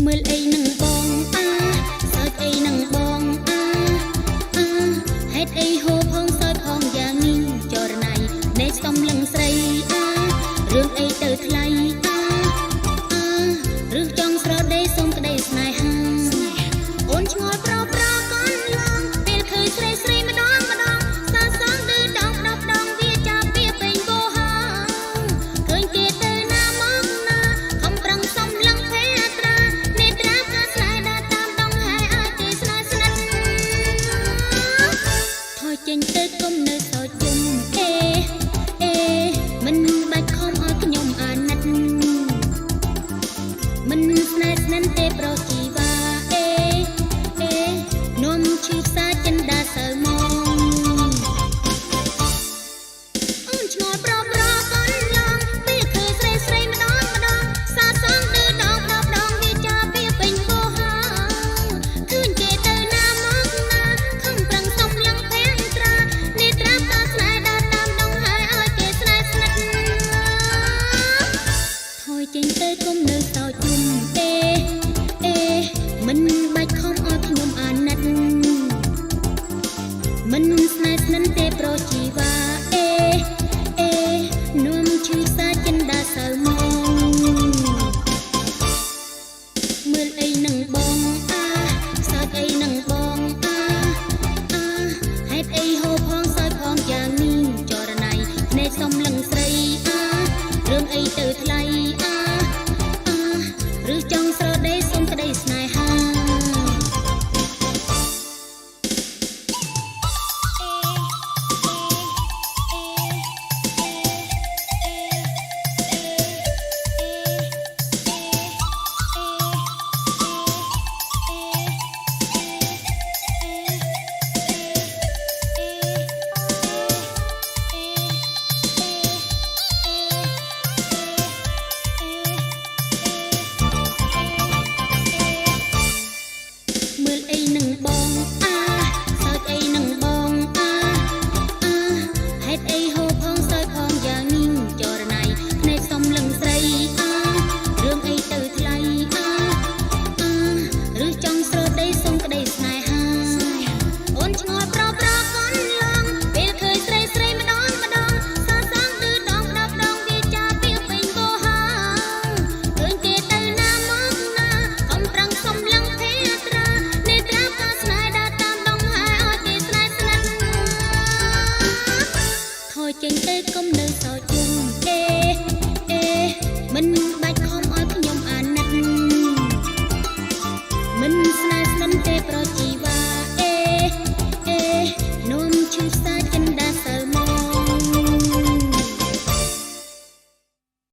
មើលអីនឹងបងសើចអីនឹងបងហេតុអីហូរផងសើចផងយ៉ាងនេះចរណៃនៃសំលឹងស្រីរឿងអីទៅថ្លៃឬចង់ស្រដេកសុំក្តីស្នេហាអូនឆ្ងល់ប្រកនឡងពេលឃើញស្រីស្រីម្ដងសាសងឌឺដងដងវាចាប់ពីពេញបោហាឃើញគេទៅណាមកណាខំប្រឹងសំលឹងភេត្រានេត្រាថាស្នេហ៍ដើរតាមដងហើយឲ្យគេស្នេហ៍ស្និទ្ធថយចេញទៅគុំនៅសោជុំមិនបាច់ខំឲ្យខ្ញុំអាណិតមិនស្នេហ៍ស្និនទេប្រុសជីវ៉ានំឈឺសាចិនដាសៅមកអូនឆ្ងល់ប្រកនឡងពេលឃើញស្រីស្រីម្ដងសាសងឌឺដងវាចាប់ពីពេញបោហាឃើញគេទៅណាមកណាខំប្រឹងសុំលឹងភេត្រានេត្រាថាស្នេហ៍ដើរតាមដងហើយឲ្យគេស្នេហ៍ស្និទ្ធថយចេញទៅគុំនៅសោជុំមិនបាច់ខំឲ្យខ្ញុំអាណិតមិនស្នេហ៍ស្និនទេប្រុសជីវ៉ានំឈឺសាចិនដាសៅមកមើលអីនឹង